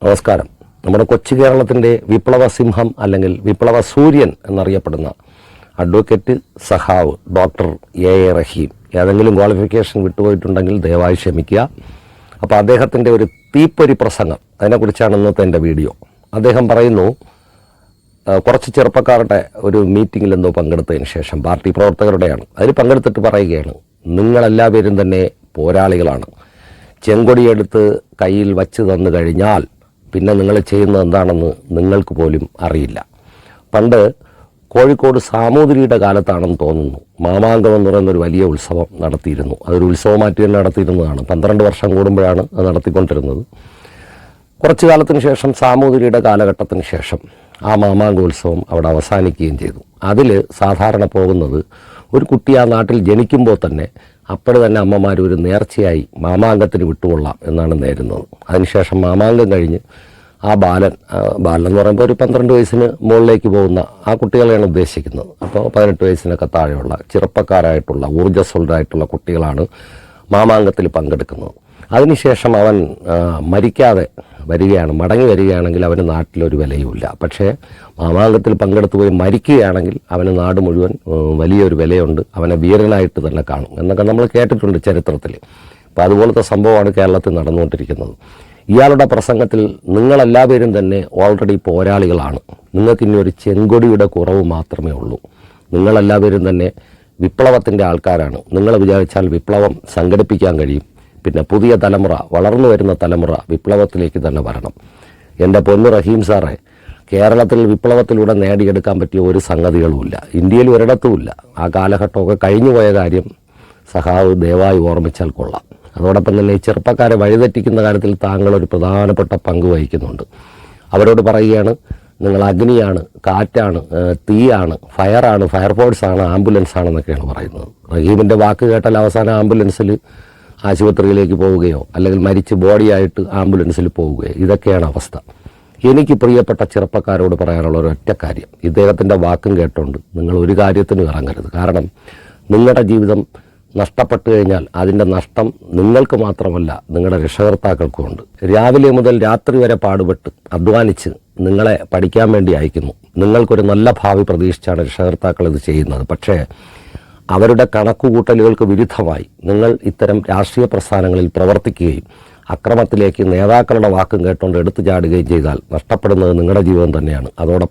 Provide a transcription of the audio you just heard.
നമസ്കാരം. നമ്മുടെ കൊച്ചു കേരളത്തിൻ്റെ വിപ്ലവ സിംഹം അല്ലെങ്കിൽ വിപ്ലവ സൂര്യൻ എന്നറിയപ്പെടുന്ന അഡ്വക്കേറ്റ് സഖാവ് ഡോക്ടർ എ റഹീം ഏതെങ്കിലും ക്വാളിഫിക്കേഷൻ വിട്ടുപോയിട്ടുണ്ടെങ്കിൽ ദയവായി ക്ഷമിക്കുക. അപ്പോൾ അദ്ദേഹത്തിൻ്റെ ഒരു തീപ്പൊരി പ്രസംഗം, അതിനെക്കുറിച്ചാണ് ഇന്നത്തെ എൻ്റെ വീഡിയോ. അദ്ദേഹം പറയുന്നു, കുറച്ച് ചെറുപ്പക്കാരുടെ ഒരു മീറ്റിങ്ങിൽ എന്തോ പങ്കെടുത്തതിന് ശേഷം, പാർട്ടി പ്രവർത്തകരുടെയാണ്, അതിൽ പങ്കെടുത്തിട്ട് പറയുകയാണ്, നിങ്ങളെല്ലാവരും തന്നെ പോരാളികളാണ്. ചെങ്കൊടിയെടുത്ത് കയ്യിൽ വച്ച് തന്നു കഴിഞ്ഞാൽ പിന്നെ നിങ്ങൾ ചെയ്യുന്നത് എന്താണെന്ന് നിങ്ങൾക്ക് പോലും അറിയില്ല. പണ്ട് കോഴിക്കോട് സാമൂതിരിയുടെ കാലത്താണെന്ന് തോന്നുന്നു, മാമാങ്കം എന്ന് പറയുന്നൊരു വലിയ ഉത്സവം നടത്തിയിരുന്നു. അതൊരു ഉത്സവമാറ്റി തന്നെ നടത്തിയിരുന്നതാണ്. 12 വർഷം കൂടുമ്പോഴാണ് അത് നടത്തിക്കൊണ്ടിരുന്നത്. കുറച്ചു കാലത്തിന് ശേഷം, സാമൂതിരിയുടെ കാലഘട്ടത്തിന് ശേഷം, ആ മാമാങ്കോത്സവം അവിടെ അവസാനിക്കുകയും ചെയ്തു. അതിൽ സാധാരണ പോകുന്നത്, ഒരു കുട്ടി ആ നാട്ടിൽ ജനിക്കുമ്പോൾ തന്നെ അപ്പോൾ തന്നെ അമ്മമാർ ഒരു നേർച്ചയായി മാമാങ്കത്തിന് വിട്ടുകൊള്ളാം എന്നാണ് നേരുന്നത്. അതിനുശേഷം മാമാങ്കം കഴിഞ്ഞ് ആ ബാലൻ എന്ന് പറയുമ്പോൾ ഒരു 12 വയസ്സിന് മുകളിലേക്ക് പോകുന്ന ആ കുട്ടികളെയാണ് ഉദ്ദേശിക്കുന്നത്. അപ്പോൾ 18 വയസ്സിനൊക്കെ താഴെയുള്ള ചെറുപ്പക്കാരായിട്ടുള്ള ഊർജ്ജസ്വലരായിട്ടുള്ള കുട്ടികളാണ് മാമാങ്കത്തിൽ പങ്കെടുക്കുന്നത്. അതിനുശേഷം അവൻ മരിക്കാതെ വരികയാണ്, മടങ്ങി വരികയാണെങ്കിൽ അവന് നാട്ടിലൊരു വിലയുമില്ല. പക്ഷേ മാമാങ്കത്തിൽ പങ്കെടുത്തു പോയി മരിക്കുകയാണെങ്കിൽ അവന് നാട് മുഴുവൻ വലിയൊരു വിലയുണ്ട്, അവനെ വീരനായിട്ട് തന്നെ കാണും എന്നൊക്കെ നമ്മൾ കേട്ടിട്ടുണ്ട് ചരിത്രത്തിൽ. അപ്പോൾ അതുപോലത്തെ സംഭവമാണ് കേരളത്തിൽ നടന്നുകൊണ്ടിരിക്കുന്നത്. ഇയാളുടെ പ്രസംഗത്തിൽ, നിങ്ങളെല്ലാവരും തന്നെ ഓൾറെഡി പോരാളികളാണ്, നിങ്ങൾക്കിനി ഒരു ചെങ്കൊടിയുടെ കുറവ് മാത്രമേ ഉള്ളൂ, നിങ്ങളെല്ലാവരും തന്നെ വിപ്ലവത്തിൻ്റെ ആൾക്കാരാണ്, നിങ്ങൾ വിചാരിച്ചാൽ വിപ്ലവം സംഘടിപ്പിക്കാൻ കഴിയും. പിന്നെ പുതിയ തലമുറ, വളർന്നു വരുന്ന തലമുറ വിപ്ലവത്തിലേക്ക് തന്നെ വരണം. എൻ്റെ പൊന്നു റഹീം സാറേ, കേരളത്തിൽ വിപ്ലവത്തിലൂടെ നേടിയെടുക്കാൻ പറ്റിയ ഒരു സംഗതികളുമില്ല, ഇന്ത്യയിൽ ഒരിടത്തുമില്ല. ആ കാലഘട്ടമൊക്കെ കഴിഞ്ഞുപോയ കാര്യം സഖാവ് ദയവായി ഓർമ്മിച്ചാൽ കൊള്ളാം. അതോടൊപ്പം തന്നെ ഈ ചെറുപ്പക്കാരെ വഴിതെറ്റിക്കുന്ന കാര്യത്തിൽ താങ്കളൊരു പ്രധാനപ്പെട്ട പങ്ക് വഹിക്കുന്നുണ്ട്. അവരോട് പറയുകയാണ്, നിങ്ങൾ അഗ്നിയാണ്, കാറ്റാണ്, തീയാണ്, ഫയറാണ്, ഫയർഫോഴ്സാണ്, ആംബുലൻസാണെന്നൊക്കെയാണ് പറയുന്നത്. റഹീമിൻ്റെ വാക്ക് കേട്ടാൽ അവസാനം ആംബുലൻസിൽ ആശുപത്രിയിലേക്ക് പോവുകയോ അല്ലെങ്കിൽ മരിച്ച് ബോഡിയായിട്ട് ആംബുലൻസിൽ പോവുകയോ, ഇതൊക്കെയാണ് അവസ്ഥ. എനിക്ക് പ്രിയപ്പെട്ട ചെറുപ്പക്കാരോട് പറയാനുള്ള ഒരൊറ്റ കാര്യം, ഇദ്ദേഹത്തിൻ്റെ വാക്കും കേട്ടുകൊണ്ട് നിങ്ങൾ ഒരു കാര്യത്തിനും ഇറങ്ങരുത്. കാരണം നിങ്ങളുടെ ജീവിതം നഷ്ടപ്പെട്ടു കഴിഞ്ഞാൽ അതിൻ്റെ നഷ്ടം നിങ്ങൾക്ക് മാത്രമല്ല, നിങ്ങളുടെ രക്ഷകർത്താക്കൾക്കുമുണ്ട്. രാവിലെ മുതൽ രാത്രി വരെ പാടുപെട്ട് അധ്വാനിച്ച് നിങ്ങളെ പഠിക്കാൻ വേണ്ടി അയക്കുന്നു. നിങ്ങൾക്കൊരു നല്ല ഭാവി പ്രതീക്ഷിച്ചാണ് രക്ഷകർത്താക്കൾ ഇത് ചെയ്യുന്നത്. പക്ഷേ അവരുടെ കണക്കുകൂട്ടലുകൾക്ക് വിരുദ്ധമായി നിങ്ങൾ ഇത്തരം രാഷ്ട്രീയ പ്രസ്ഥാനങ്ങളിൽ പ്രവർത്തിക്കുകയും അക്രമത്തിലേക്ക് നേതാക്കളുടെ വാക്കും കേട്ടുകൊണ്ട് എടുത്തു ചാടുകയും ചെയ്താൽ നഷ്ടപ്പെടുന്നത് നിങ്ങളുടെ ജീവിതം തന്നെയാണ്. അതോടൊപ്പം